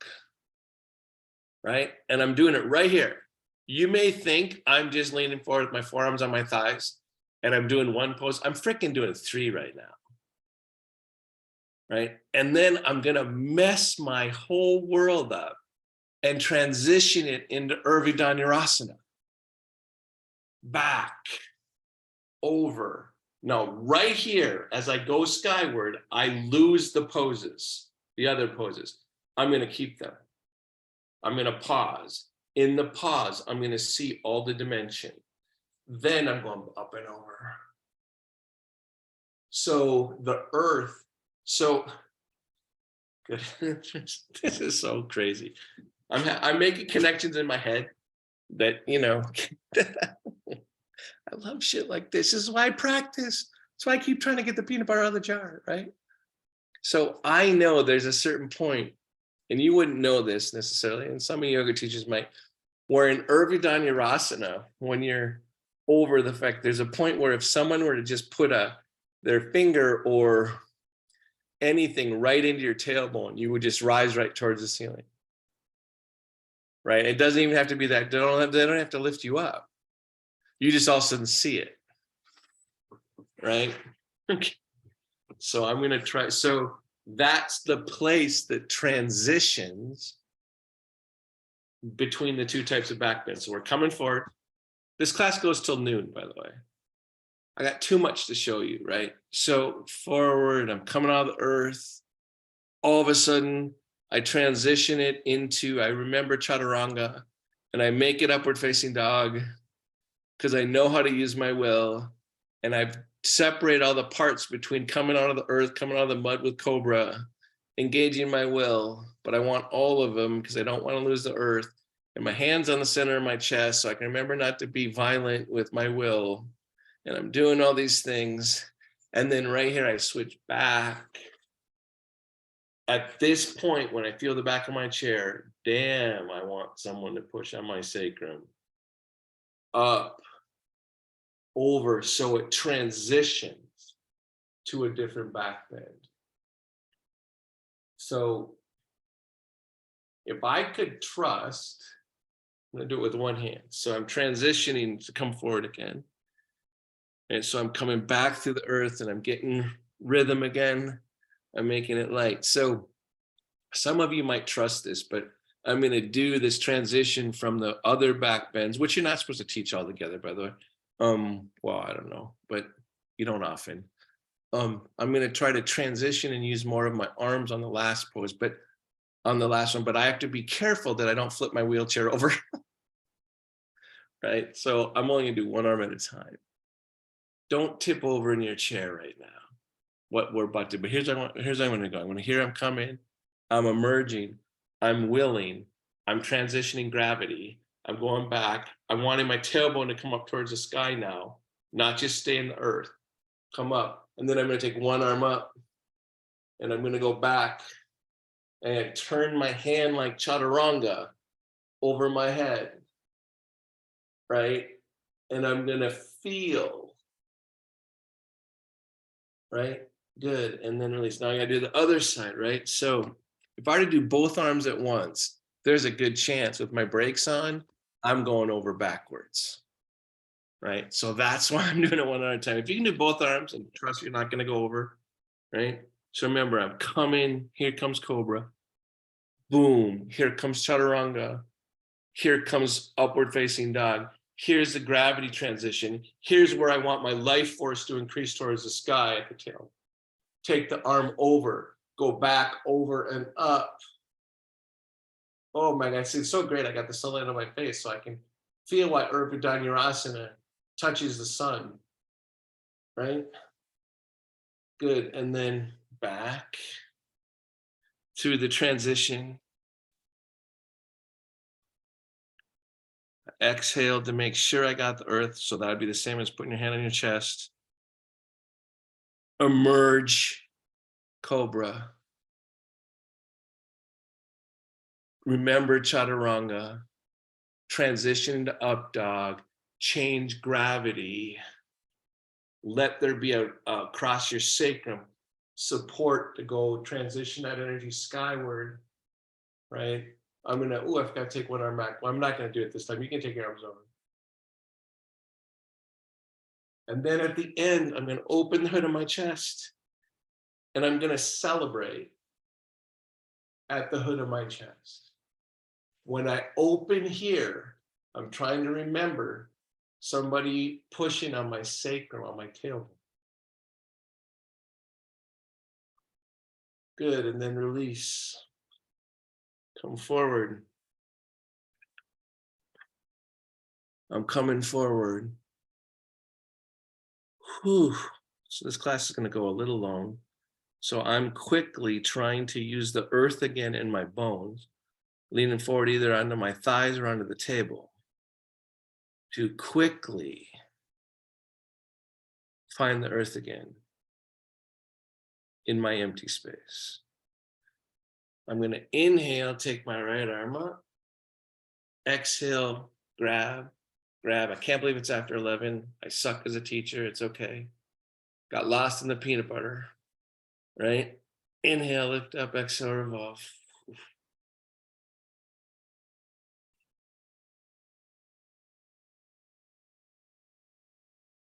right? And I'm doing it right here. You may think I'm just leaning forward with my forearms on my thighs and I'm doing one pose. I'm freaking doing 3 right now, right? And then I'm gonna mess my whole world up and transition it into Urdhva back, over. Now, right here, as I go skyward, I lose the poses, the other poses. I'm gonna keep them. I'm gonna pause. In the pause, I'm gonna see all the dimension. Then I'm going up and over. So the earth, this is so crazy. I'm making connections in my head that, I love shit like this. This is why I practice. That's why I keep trying to get the peanut butter out of the jar, right? So I know there's a certain point, and you wouldn't know this necessarily, and some of yoga teachers might, where in Urdhva when you're over the fact, there's a point where if someone were to just put their finger or anything right into your tailbone, you would just rise right towards the ceiling. Right? It doesn't even have to be that. They don't have to lift you up. You just all of a sudden see it. Right? So I'm going to try. So that's the place that transitions between the 2 types of back bends. So we're coming forward. This class goes till noon, by the way. I got too much to show you, right? So forward, I'm coming out of the earth. All of a sudden, I transition it into, I remember chaturanga, and I make it upward facing dog because I know how to use my will. And I've separated all the parts between coming out of the earth, coming out of the mud with cobra, engaging my will, but I want all of them because I don't want to lose the earth. And my hand's on the center of my chest, so I can remember not to be violent with my will. And I'm doing all these things. And then right here, I switch back. At this point, when I feel the back of my chair, damn, I want someone to push on my sacrum. Up, over, so it transitions to a different back bend. So if I could trust, I'm gonna do it with one hand. So I'm transitioning to come forward again. And so I'm coming back through the earth and I'm getting rhythm again. I'm making it light. So some of you might trust this, but I'm going to do this transition from the other back bends, which you're not supposed to teach all together, by the way. Well, I don't know, but you don't often. I'm going to try to transition and use more of my arms on the last pose, but on the last one, but I have to be careful that I don't flip my wheelchair over. Right? So I'm only going to do one arm at a time. Don't tip over in your chair right now. What we're about to, but here's how I'm going to go. I'm going to hear I'm coming, I'm emerging, I'm willing, I'm transitioning gravity, I'm going back. I'm wanting my tailbone to come up towards the sky now, not just stay in the earth. Come up. And then I'm going to take one arm up and I'm going to go back and turn my hand like chaturanga over my head, right? And I'm going to feel, right? Good. And then release. Now I got to do the other side, right? So if I were to do both arms at once, there's a good chance with my brakes on, I'm going over backwards, right? So that's why I'm doing it one at a time. If you can do both arms and trust you're not going to go over, right? So remember, I'm coming, here comes Cobra. Boom, here comes Chaturanga. Here comes upward facing dog. Here's the gravity transition. Here's where I want my life force to increase towards the sky at the tail. Take the arm over, go back, over and up. Oh my God, it's so great. I got the sunlight on my face so I can feel why Urdhva Dhanurasana touches the sun, right? Good, and then back through the transition. Exhale to make sure I got the earth. So that would be the same as putting your hand on your chest. Emerge, Cobra. Remember Chaturanga. Transition to up dog. Change gravity. Let there be across your sacrum support to go transition that energy skyward, right? I'm gonna, I've got to take one arm back. Well, I'm not gonna do it this time. You can take your arms over. And then at the end, I'm gonna open the hood of my chest and I'm gonna celebrate at the hood of my chest. When I open here, I'm trying to remember somebody pushing on my sacrum, on my tailbone. Good, and then release. Come forward. I'm coming forward. Whew. So this class is going to go a little long. So I'm quickly trying to use the earth again in my bones, leaning forward either onto my thighs or onto the table to quickly find the earth again in my empty space. I'm going to inhale, take my right arm up. Exhale, grab. I can't believe it's after 11. I suck as a teacher. It's okay. Got lost in the peanut butter, right? Inhale, lift up, exhale, revolve.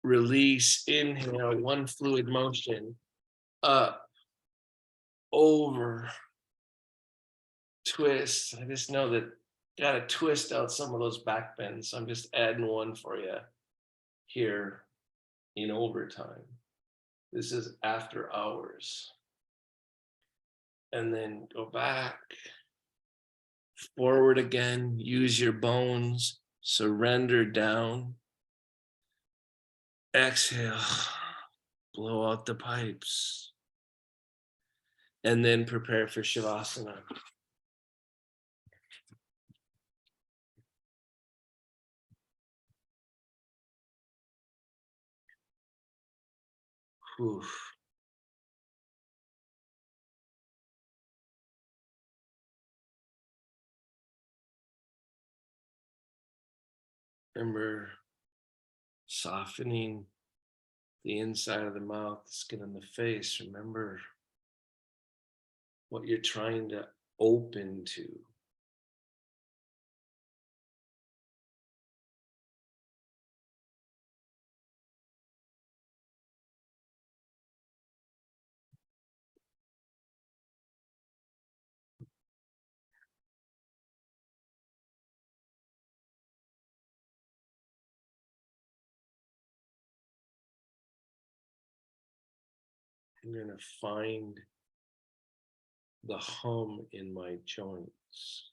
Release, inhale, one fluid motion. Up, over, twist. I just know that got to twist out some of those back bends. So I'm just adding one for you here in overtime. This is after hours. And then go back, forward again, use your bones, surrender down. Exhale, blow out the pipes. And then prepare for Shavasana. Whew. Remember softening the inside of the mouth, the skin on the face. Remember what you're trying to open to. I'm going to find the hum in my joints,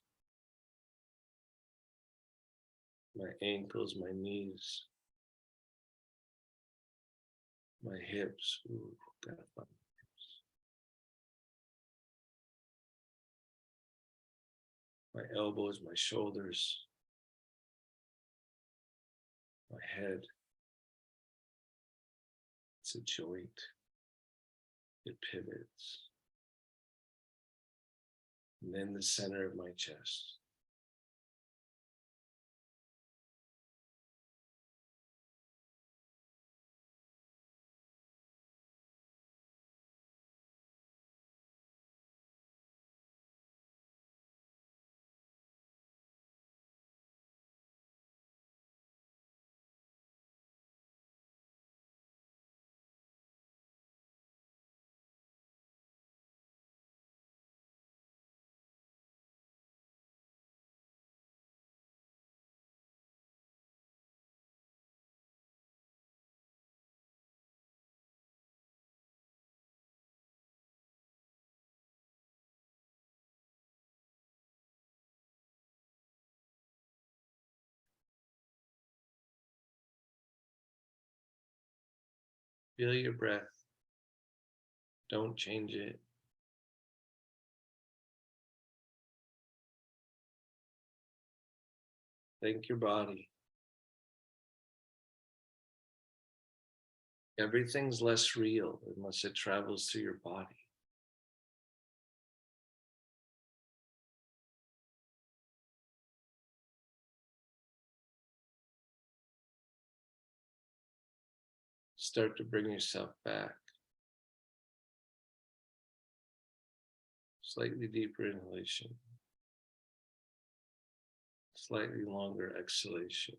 my ankles, my knees, my hips. Ooh, gotta find my hips. My elbows, my shoulders. My head, it's a joint. It pivots. And then the center of my chest. Feel your breath. Don't change it. Thank your body. Everything's less real unless it travels through your body. Start to bring yourself back. Slightly deeper inhalation. Slightly longer exhalation.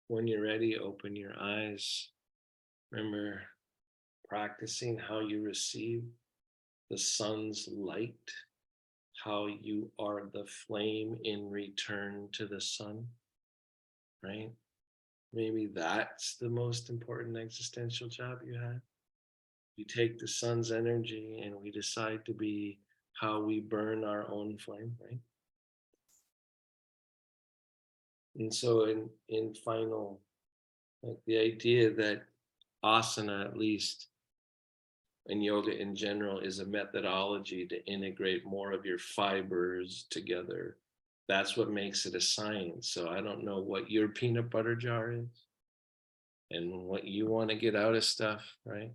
When you're ready, open your eyes. Remember practicing how you receive the sun's light, how you are the flame in return to the sun, right? Maybe that's the most important existential job you have. We take the sun's energy and we decide to be how we burn our own flame, right? And so in final, like the idea that asana, at least and yoga in general, is a methodology to integrate more of your fibers together. That's what makes it a science. So I don't know what your peanut butter jar is and what you want to get out of stuff, right?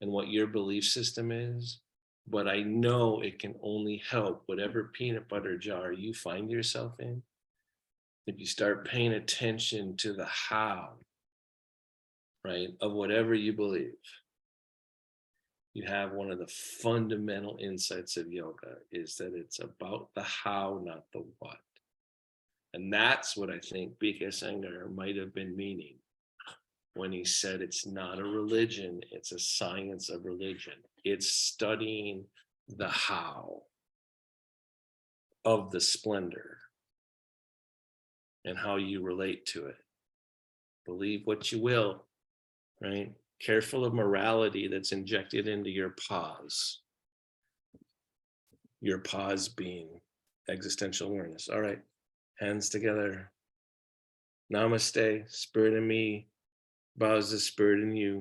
And what your belief system is. But I know it can only help whatever peanut butter jar you find yourself in. If you start paying attention to the how, right, of whatever you believe, you have one of the fundamental insights of yoga is that it's about the how, not the what. And that's what I think B.K. Sengar might have been meaning when he said it's not a religion, it's a science of religion. It's studying the how of the splendor and how you relate to it. Believe what you will, right? Careful of morality that's injected into your pause. Your pause being existential awareness. All right, hands together. Namaste, spirit in me bows the spirit in you.